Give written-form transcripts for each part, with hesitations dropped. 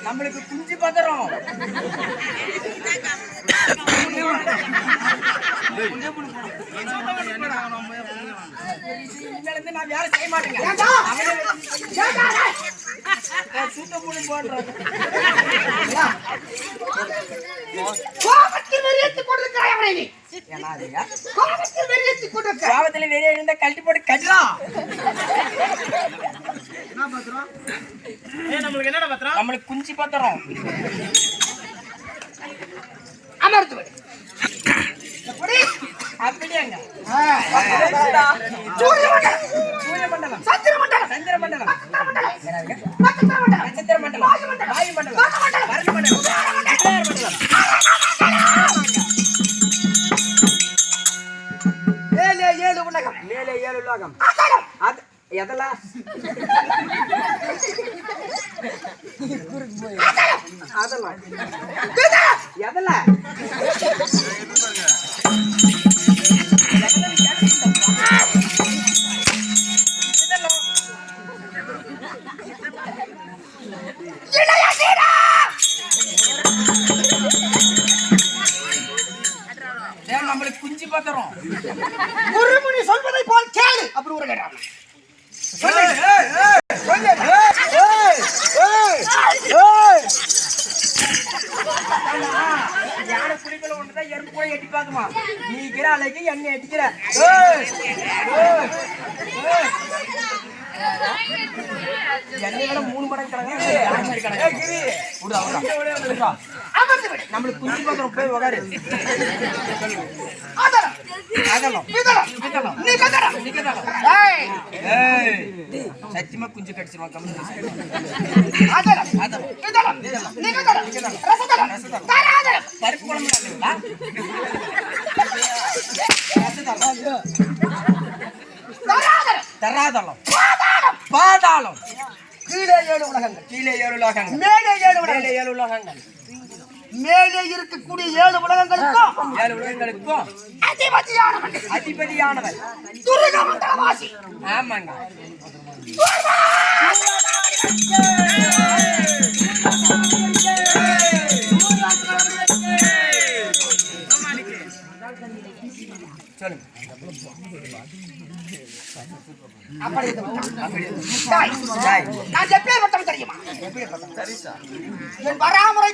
நம்மளுக்கு குஞ்சு பத்திரம் நான் வேலை செய்ய மாட்டேங்க சூட்ட மூணு போடுறேன் கோபத்துல வெறிய இருந்தா கழட்டி போட்டு கட்டுறான் நம்மளுக்கு குஞ்சு பத்திரம் அப்படியாங்க சூரிய மண்டலம் சந்திர மண்டலம் சந்திர மண்டலம் நட்சத்திர மண்டலம் வாயு மண்டலம் வருண மண்டலம் மேலே ஏழு உலகம் மேலே ஏழு உலகம் எதெல்லாம் அதெல்லாம் எதெல்லாம் நம்மளுக்கு குஞ்சு பத்திரம் குருமுனி சொல்வதை போல் கேளு அப்படி ஒரு கேட்டாங்க யானை குடிக்கல ஒன்றுதான் எறும்பு போய் எட்டி பாக்குமா நீ இருக்கிற அலைக்கு எண்ணெய் எட்டிக்கிற எண்ணெய் 3 மடங்கு நம்மளுக்கு குஞ்சு பத்திரம் போய் உகாரு சத்தியமா குஞ்சு கடிச்சிருவான் பருப்பு குழம்பு தராதளம் பாதாளம் கீழே 7 உலகங்கள் கீழே 7 உலகங்கள் மேலே 7 உலகங்கள் மேலே இருக்கக்கூடிய 7 உலகங்களுக்கும் அதிபதியானவன் துர்கமண்டலவாசி ஆமாங்க சொல்லுங்க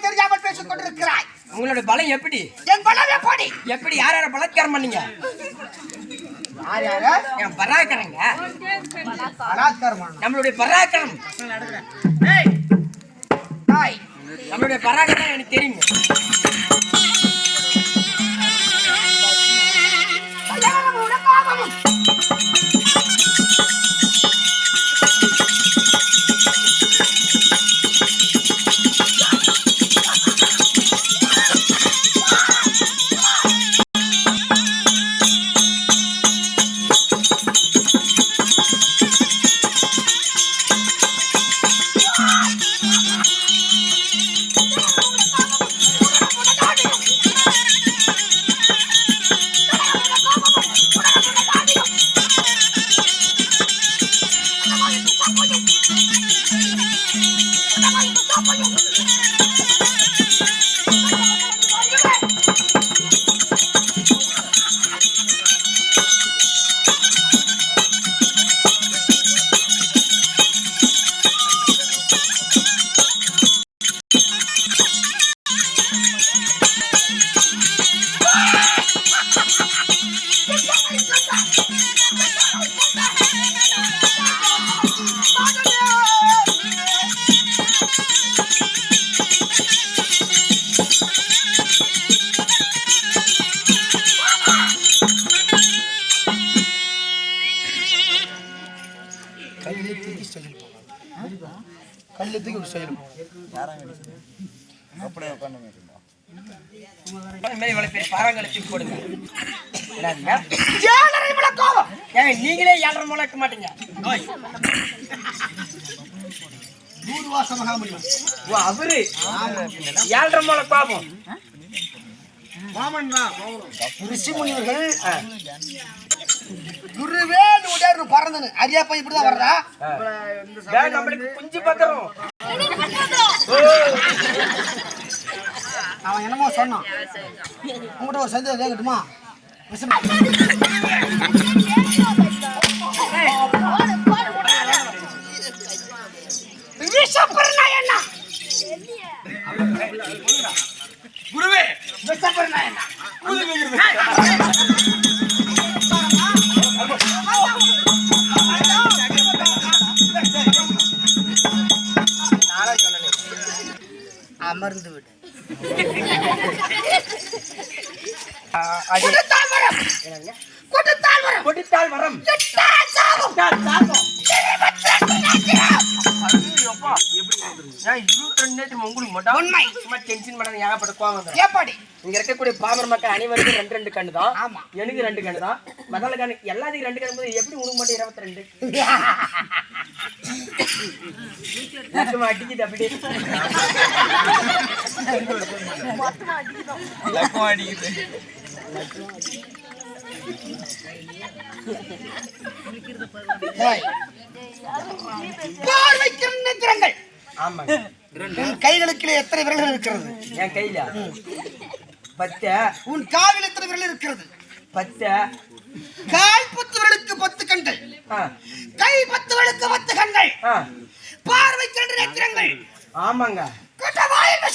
தெரியாமல் பேசிக் கொண்டிருக்கிறாய் உங்களுடைய பலம் எப்படி என் பலம் எப்படி எப்படி யார் யார பலாத்காரம் பண்ணீங்க யார் யார என் பராக்கிரங்க நம்மளுடைய பராக்கிரம் நம்மளுடைய பராக்கிரம் எனக்கு தெரியும் கல்லு தூக்கி ஸ்டைல் போகும். கல்லு தூக்கி ஒரு ஸ்டைல் போகும். அப்படியே உட்காந்து போடுங்க. நீங்களே 7.5 முளை வைக்க மாட்டீங்க. 100 வாசமாக முடியும். அவரு 7.5 முளை பாவம் ரிஷி முனிவர்கள் குருவே உடனே பறந்தனு அரியாப்பா இப்படிதான் வர்றா. நம்மளுக்கு குஞ்சு பத்திரம். அவன் என்னமோ சொன்னான். உங்கள்கிட்ட ஒரு சந்தேகம் கேட்கட்டுமா? குருவே அமர்ந்து விடு. கொடுத்தால் வரம் இங்க இருக்கக்கூடிய பாமர மக்கள் அனைவருக்கும் 2 கண்ணு தான். ஆமா, எனக்கு 2 கண்ணு தான். மதால கண்ணு எல்லாத்துக்கும் 2 கண்ணு போது எப்படி உனக்கு மட்டும் 22 அடிக்குது அப்படி அடிக்குது. கைகளுக்கு எத்தனை விரல்கள் இருக்கிறது? என் கையில 10. உன் காலில் எத்தனை விரல் இருக்கிறது? 10. கால் 10 விரலுக்கு 10 கண்கள், கை 10 விரலுக்கு 10 கண்கள், பார்வைக்கு 2 நேத்திரங்கள். ஆமாங்க.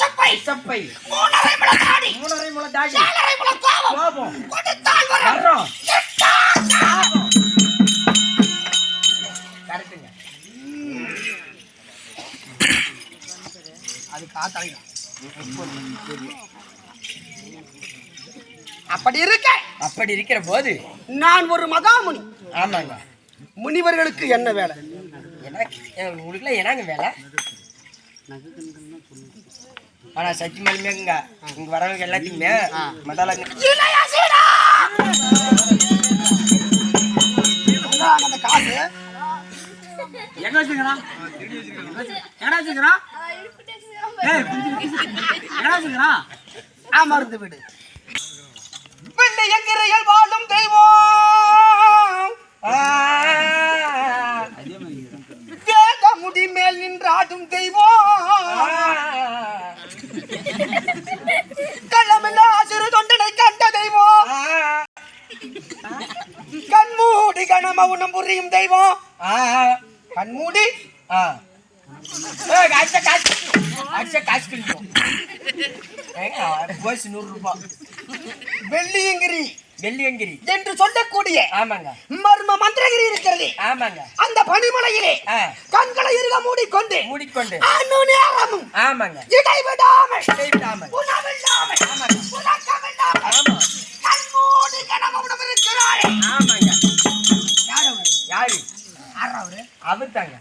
சப்பை 3.5 முழ தாடி, 3.5 முழ தாடி, 4.5 முழ கோபம், கொடுத்தால் வரம். கரெக்டுங்க. அது காத்தாங்க. அப்படி இருக்கிற போது நான் ஒரு மகாமுனி. ஆமாங்க. முனிவர்களுக்கு என்ன வேலை? உங்களுக்குலாம் என்னங்க வேலை? ஆனா சத்தியமாலுமேங்க இங்க வரவங்க எல்லாத்தையுமே மதால அந்த காசு எங்க வச்சுக்கிறா? எங்க வச்சுக்கிறா? அமர்ந்து விடு. வெள்ளை எங்கிரையில் வாழும் தெய்வம், வேத முடி மேல் நின்றாடும் தெய்வம், கள்ளமில்லா சிறு தொண்டனை கண்ட தெய்வம், கண்மூடி கணமவுனம் புரியும் தெய்வம். கண்மூடி வெள்ளியங்கிரி என்று சொல்லக்கூடிய மர்ம மந்திரகிரி இருக்கிறது. ஆமாங்க. அந்த பனிமலையிலே கண்களை இருக மூடிக்கொண்டு நேரமும் இடைவிடாமல் கண்மூடி கணமவுனம் இருக்கிறாரே. யாரு? அவர் தாங்க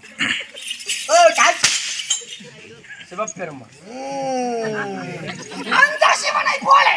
சிவபெருமான். அந்த சிவனை போல